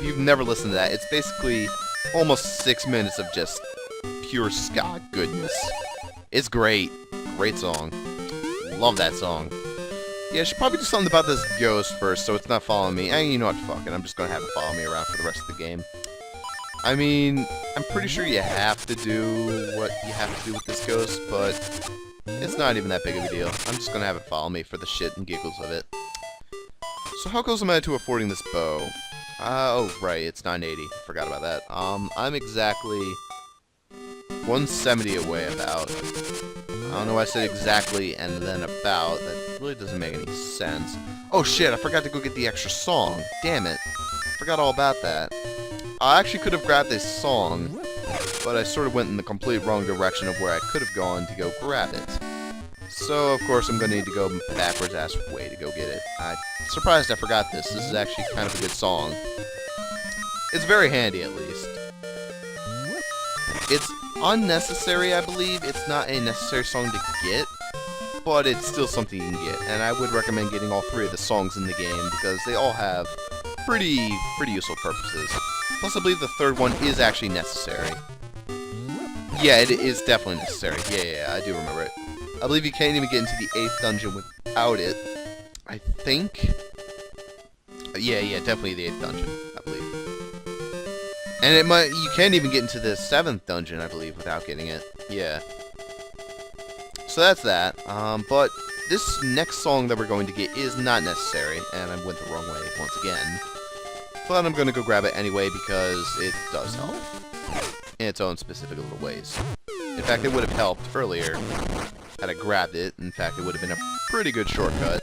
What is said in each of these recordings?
if you've never listened to that, it's basically almost 6 minutes of just pure ska goodness. It's great. Great song. Love that song. Yeah, I should probably do something about this ghost first so it's not following me. And you know what, fuck it. I'm just gonna have it follow me around for the rest of the game. I mean, I'm pretty sure you have to do what you have to do with this ghost, but it's not even that big of a deal. I'm just gonna have it follow me for the shit and giggles of it. So how close am I to affording this bow? Oh, right, it's 980. Forgot about that. I'm exactly 170 away about. I don't know why I said exactly and then about. That really doesn't make any sense. Oh shit, I forgot to go get the extra song. Damn it. Forgot all about that. I actually could have grabbed this song, but I sort of went in the complete wrong direction of where I could have gone to go grab it. So, of course, I'm going to need to go backwards ass way to go get it. I'm surprised I forgot this. This is actually kind of a good song. It's very handy, at least. It's unnecessary, I believe. It's not a necessary song to get, but it's still something you can get. And I would recommend getting all 3 of the songs in the game because they all have pretty useful purposes. Plus, I believe the 3rd one is actually necessary. Yeah, it is definitely necessary. Yeah, I do remember it. I believe you can't even get into the 8th dungeon without it. I think. Yeah, definitely the 8th dungeon, I believe. And you can't even get into the 7th dungeon, I believe, without getting it. Yeah. So that's that. But this next song that we're going to get is not necessary, and I went the wrong way once again. But I'm going to go grab it anyway because it does help. In its own specific little ways. In fact, it would have helped earlier had I grabbed it. In fact, it would have been a pretty good shortcut.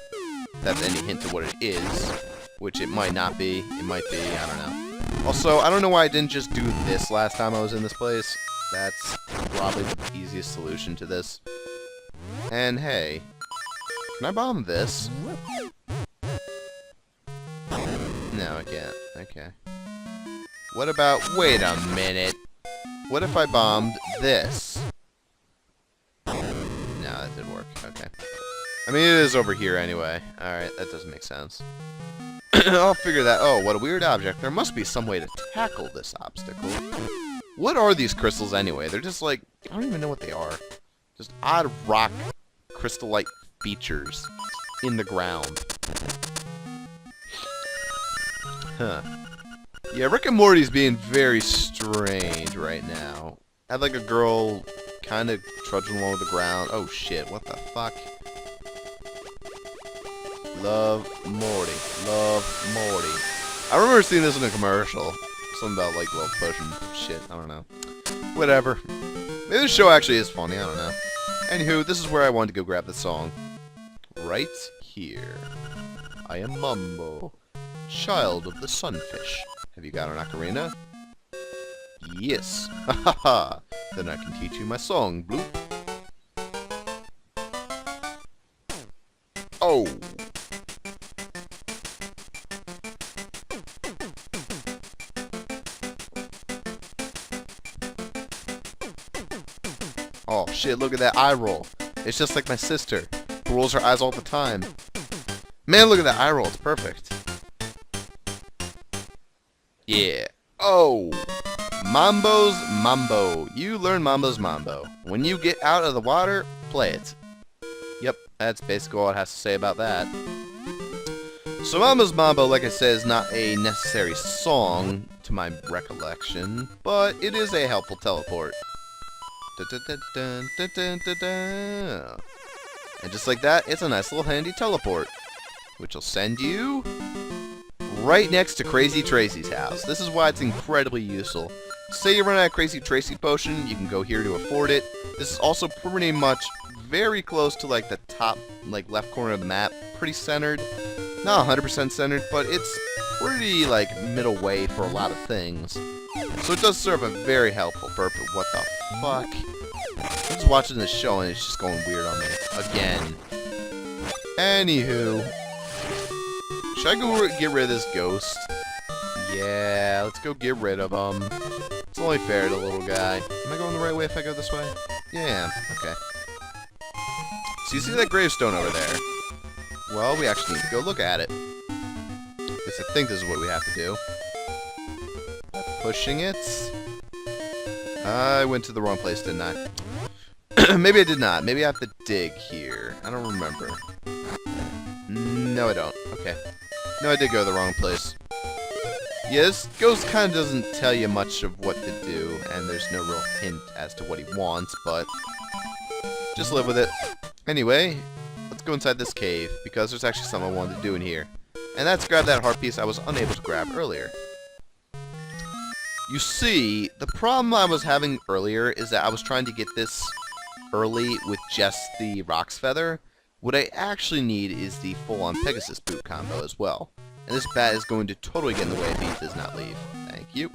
If that's any hint to what it is. Which it might not be. It might be. I don't know. Also, I don't know why I didn't just do this last time I was in this place. That's probably the easiest solution to this. And hey, can I bomb this? No, I can't. Okay. What about... Wait a minute. What if I bombed this? No, that didn't work. Okay. I mean, it is over here anyway. Alright, that doesn't make sense. I'll figure that... Oh, what a weird object. There must be some way to tackle this obstacle. What are these crystals anyway? They're just like... I don't even know what they are. Just odd rock crystal-like features in the ground. Huh. Yeah, Rick and Morty's being very strange right now. Had like a girl kind of trudging along the ground. Oh shit, what the fuck? Love Morty. Love Morty. I remember seeing this in a commercial. Something about like love potion shit. I don't know. Whatever. Maybe this show actually is funny. I don't know. Anywho, this is where I wanted to go grab the song. Right here. I am Mumbo, child of the sunfish. Have you got an ocarina? Yes. Ha ha ha. Then I can teach you my song, Bloop. Oh. Oh shit, look at that eye roll. It's just like my sister, who rolls her eyes all the time. Man, look at that eye roll, it's perfect. Yeah. Oh! Mambo's Mambo. You learn Mambo's Mambo. When you get out of the water, play it. Yep, that's basically all it has to say about that. So Mambo's Mambo, like I said, is not a necessary song, to my recollection, but it is a helpful teleport. And just like that, it's a nice little handy teleport, which will send you right next to Crazy Tracy's house. This is why it's incredibly useful. Say you run out of Crazy Tracy potion, you can go here to afford it. This is also pretty much very close to like the top, like left corner of the map. Pretty centered. Not 100% centered, but it's pretty like middle way for a lot of things. So it does serve a very helpful purpose. What the fuck? I'm just watching this show and it's just going weird on me. Again. Anywho. Should I go get rid of this ghost? Yeah, let's go get rid of him. It's only fair to the little guy. Am I going the right way if I go this way? Yeah, okay. So you see that gravestone over there? Well, we actually need to go look at it. Because I think this is what we have to do. pushing it. I went to the wrong place, didn't I? Maybe I did not. Maybe I have to dig here. I don't remember. No, I don't. Okay. No, I did go to the wrong place. Yeah, this ghost kind of doesn't tell you much of what to do, and there's no real hint as to what he wants, but just live with it. Anyway, let's go inside this cave, because there's actually something I wanted to do in here. And that's grab that heart piece I was unable to grab earlier. You see, the problem I was having earlier is that I was trying to get this early with just the Rock's Feather. What I actually need is the full-on Pegasus boot combo as well. And this bat is going to totally get in the way if he does not leave. Thank you.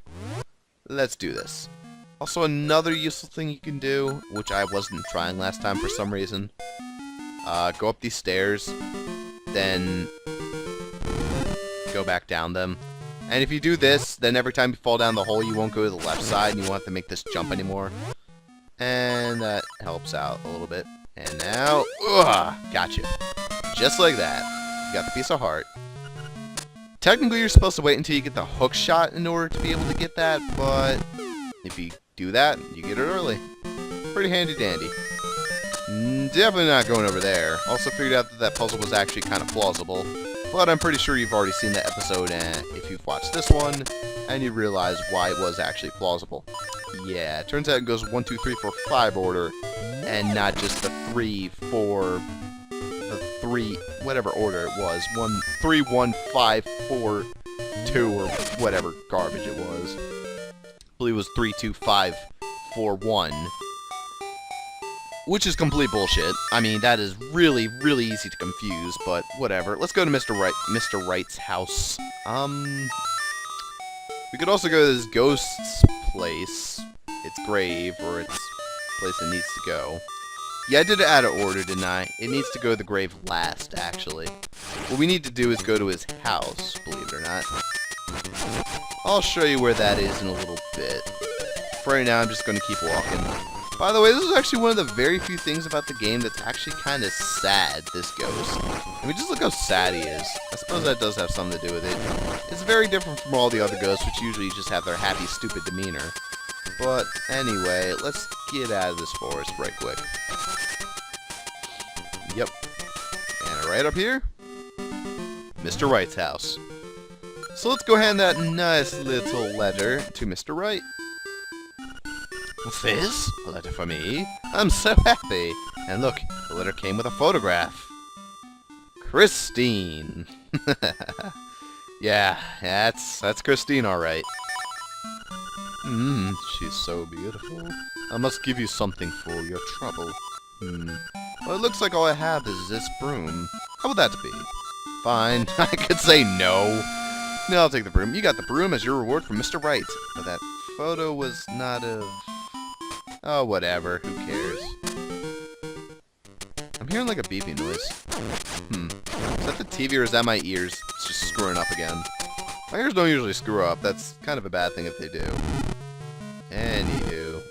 Let's do this. Also, another useful thing you can do, which I wasn't trying last time for some reason. Go up these stairs, then go back down them. And if you do this, then every time you fall down the hole, you won't go to the left side, and you won't have to make this jump anymore. And that helps out a little bit. And now, gotcha. Just like that. You got the piece of heart. Technically, you're supposed to wait until you get the hook shot in order to be able to get that, but if you do that, you get it early. Pretty handy dandy. Definitely not going over there. Also figured out that that puzzle was actually kind of plausible, but I'm pretty sure you've already seen that episode, and if you've watched this one, and you realize why it was actually plausible. Yeah, it turns out it goes 1, 2, 3, 4, 5 order, and not just the 3, 4... whatever order it was. 1, 3, 1, 5, 4, 2, or whatever garbage it was. I believe it was 3, 2, 5, 4, 1. Which is complete bullshit. I mean, that is really, really easy to confuse, but whatever. Let's go to Mr. Wright's house. We could also go to this ghost's place. Its grave, or its place it needs to go. Yeah, I did it out of order, didn't I? It needs to go to the grave last, actually. What we need to do is go to his house, believe it or not. I'll show you where that is in a little bit. For right now, I'm just going to keep walking. By the way, this is actually one of the very few things about the game that's actually kind of sad, this ghost. I mean, just look how sad he is. I suppose that does have something to do with it. It's very different from all the other ghosts, which usually just have their happy, stupid demeanor. But anyway, let's get out of this forest right quick. Yep. And right up here, Mr. Wright's house. So let's go hand that nice little letter to Mr. Wright. What's this? A letter for me? I'm so happy. And look, the letter came with a photograph. Christine. Yeah, that's Christine, all right. She's so beautiful. I must give you something for your trouble. Well, it looks like all I have is this broom. How would that be? Fine. I could say no. No, I'll take the broom. You got the broom as your reward from Mr. Wright. But that photo was not of... Oh, whatever. Who cares? I'm hearing like a beeping noise. Is that the TV or is that my ears? It's just screwing up again. My ears don't usually screw up. That's kind of a bad thing if they do. Anywho.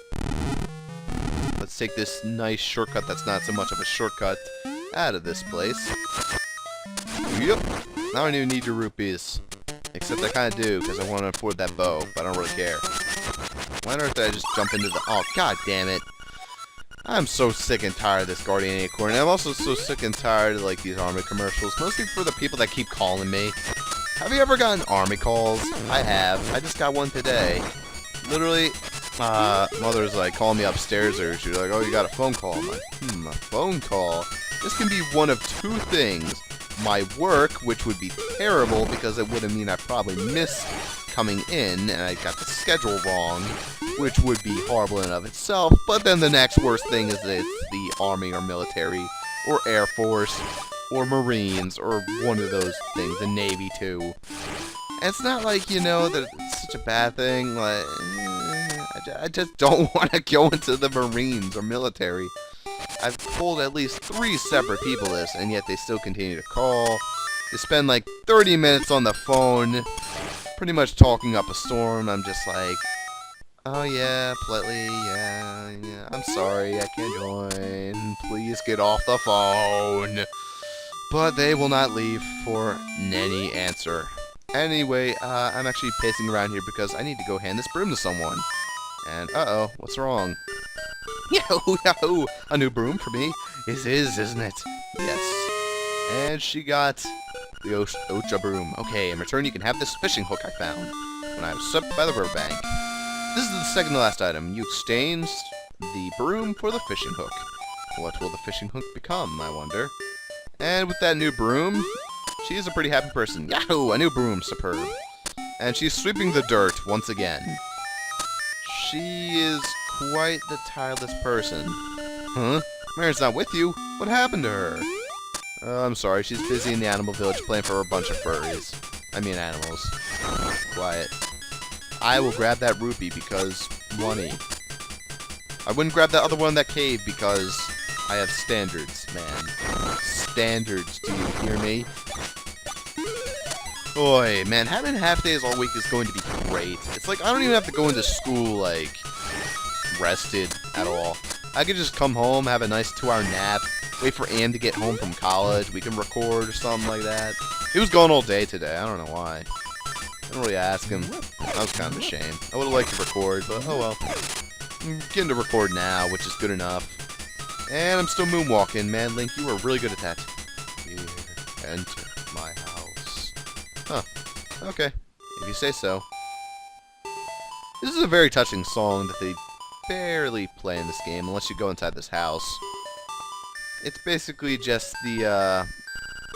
Let's take this nice shortcut that's not so much of a shortcut out of this place. Yep. Now I don't even need your rupees. Except I kind of do, because I want to afford that bow, but I don't really care. Why on earth did I just jump into the... Oh, god damn it. I'm so sick and tired of this Guardian Acorn. And I'm also so sick and tired of, like, these army commercials. Mostly for the people that keep calling me. Have you ever gotten army calls? I have. I just got one today. Literally, mother's like calling me upstairs, or she's like, oh, you got a phone call. I'm like, a phone call? This can be one of two things. My work, which would be terrible because it would mean I probably missed coming in and I got the schedule wrong, which would be horrible in and of itself. But then the next worst thing is that it's the Army or military or Air Force or Marines or one of those things, the Navy too. And it's not like, you know, that it's such a bad thing. Like, I just don't want to go into the Marines or military. I've told at least 3 separate people this, and yet they still continue to call. They spend like 30 minutes on the phone, pretty much talking up a storm. I'm just like, oh yeah, politely, yeah, I'm sorry, I can't join. Please get off the phone. But they will not leave for any answer. Anyway, I'm actually pacing around here because I need to go hand this broom to someone. And, uh-oh, what's wrong? Yahoo, yahoo! A new broom for me. It is, isn't it? Yes. And she got the Ocha broom. Okay, in return you can have this fishing hook I found when I was swept by the riverbank. This is the second to last item. You exchanged the broom for the fishing hook. What will the fishing hook become, I wonder? And with that new broom, she's a pretty happy person. Yahoo! A new broom, superb. And she's sweeping the dirt once again. She is quite the tireless person. Huh? Mary's not with you? What happened to her? I'm sorry, she's busy in the animal village playing for a bunch of furries. I mean animals. Quiet. I will grab that rupee because money. I wouldn't grab that other one in that cave because I have standards, man. Standards, do you hear me? Boy, man, having half days all week is going to be great. It's like I don't even have to go into school, like, rested at all. I could just come home, have a nice 2-hour nap, wait for Ann to get home from college, we can record or something like that. He was gone all day today, I don't know why. I didn't really ask him. That was kind of a shame. I would have liked to record, but oh well. I'm getting to record now, which is good enough. And I'm still moonwalking, man. Link, you were really good at that. Here, enter my house. Huh. Okay. If you say so. This is a very touching song that they barely play in this game, unless you go inside this house. It's basically just the,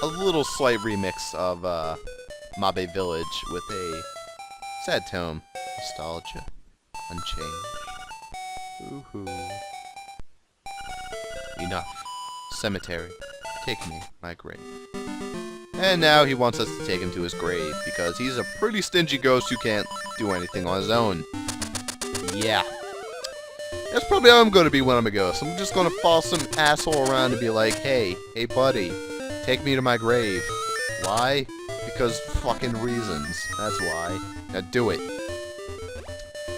a little slight remix of, Mabe Village with a sad tone. Nostalgia. Unchanged. Woohoo. Enough. Cemetery. Take me, my grave. And now he wants us to take him to his grave, because he's a pretty stingy ghost who can't do anything on his own. Yeah. That's probably how I'm going to be when I'm a ghost. I'm just going to follow some asshole around and be like, hey buddy, take me to my grave. Why? Because fucking reasons. That's why. Now do it.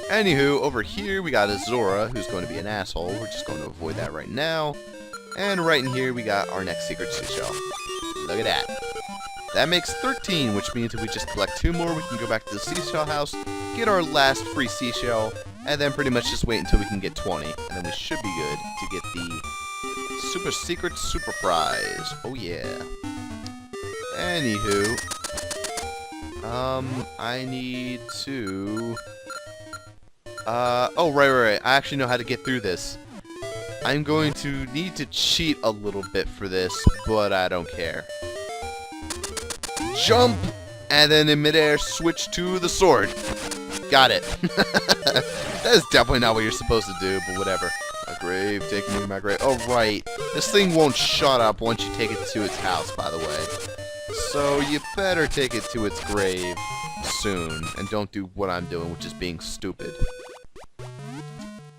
Anywho, over here we got Azora, who's going to be an asshole. We're just going to avoid that right now. And right in here we got our next secret seashell. Look at that. That makes 13, which means if we just collect 2 more, we can go back to the seashell house, get our last free seashell, and then pretty much just wait until we can get 20. And then we should be good to get the super secret super prize. Oh yeah. Anywho, I need to... oh, right. I actually know how to get through this. I'm going to need to cheat a little bit for this, but I don't care. Jump! And then in midair, switch to the sword. Got it. That is definitely not what you're supposed to do, but whatever. My grave, taking me to my grave. Oh, right. This thing won't shut up once you take it to its house, by the way. So you better take it to its grave soon, and don't do what I'm doing, which is being stupid.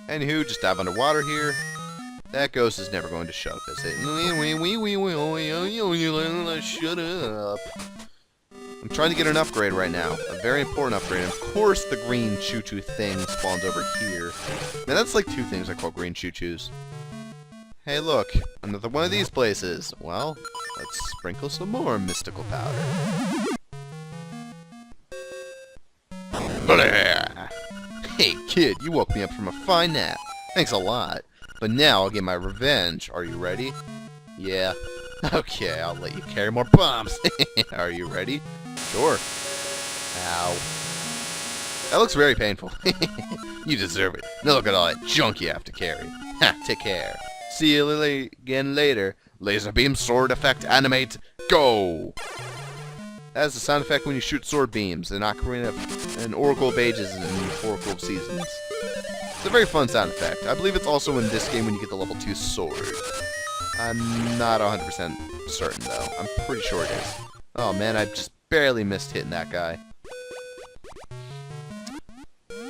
Anywho, just dive underwater here. That ghost is never going to shut up, is it? Shut up. I'm trying to get an upgrade right now. A very important upgrade. And of course, the green choo-choo thing spawns over here. Man, that's like 2 things I call green choo-choos. Hey, look. Another one of these places. Well, let's sprinkle some more mystical powder. Hey, kid, you woke me up from a fine nap. Thanks a lot. But now I'll get my revenge. Are you ready? Yeah. Okay, I'll let you carry more bombs. Are you ready? Sure. Ow. That looks very painful. You deserve it. Now look at all that junk you have to carry. Ha, take care. See you again later. Laser beam, sword effect, animate, go! That is the sound effect when you shoot sword beams in Ocarina of an Oracle of Ages and Oracle of Seasons. It's a very fun sound effect. I believe it's also in this game when you get the level 2 sword. I'm not 100% certain, though. I'm pretty sure it is. Oh, man, I just barely missed hitting that guy.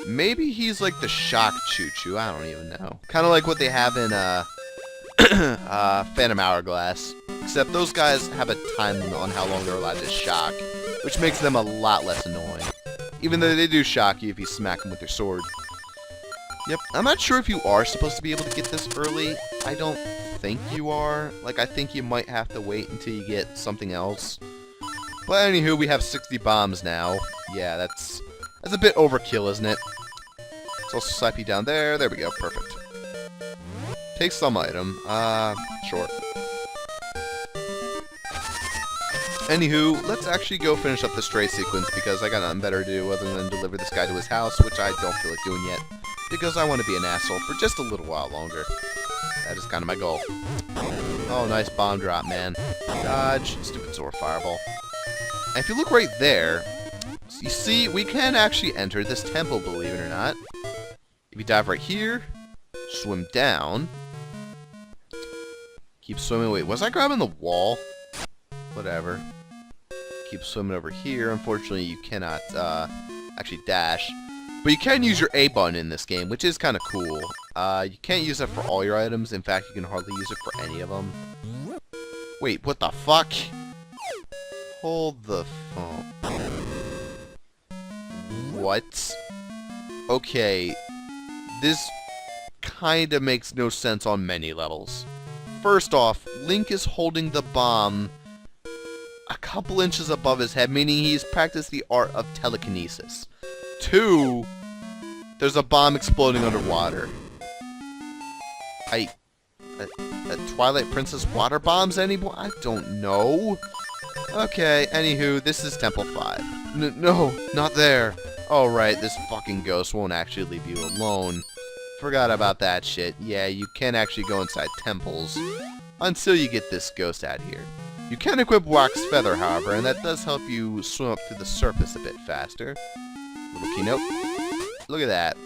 Maybe he's like the shock choo-choo. I don't even know. Kind of like what they have in Phantom Hourglass. Except those guys have a time limit on how long they're allowed to shock, which makes them a lot less annoying. Even though they do shock you if you smack them with your sword. Yep, I'm not sure if you are supposed to be able to get this early. I don't think you are. Like, I think you might have to wait until you get something else. But anywho, we have 60 bombs now. Yeah, that's a bit overkill, isn't it? Let's also slap you down there. There we go. Perfect. Take some item. Sure. Anywho, let's actually go finish up the stray sequence because I got nothing better to do other than deliver this guy to his house, which I don't feel like doing yet because I want to be an asshole for just a little while longer. That is kind of my goal. Oh, nice bomb drop, man. Dodge. Stupid Zora Fireball. And if you look right there, you see, we can actually enter this temple, believe it or not. If you dive right here, swim down, keep swimming. Wait, was I grabbing the wall? Whatever. Keep swimming over here. Unfortunately, you cannot actually dash. But you can use your A button in this game, which is kind of cool. You can't use it for all your items. In fact, you can hardly use it for any of them. Wait, what the fuck? Hold the phone. What? Okay. This kind of makes no sense on many levels. First off, Link is holding the bomb a couple inches above his head, meaning he's practiced the art of telekinesis. 2, there's a bomb exploding underwater. A Twilight Princess water bombs anymore? I don't know. Okay, anywho, this is Temple 5. No, not there. Oh, right, this fucking ghost won't actually leave you alone. Forgot about that shit. Yeah, you can actually go inside temples until you get this ghost out here. You can equip Wax Feather, however, and that does help you swim up to the surface a bit faster. Little keynote. Look at that.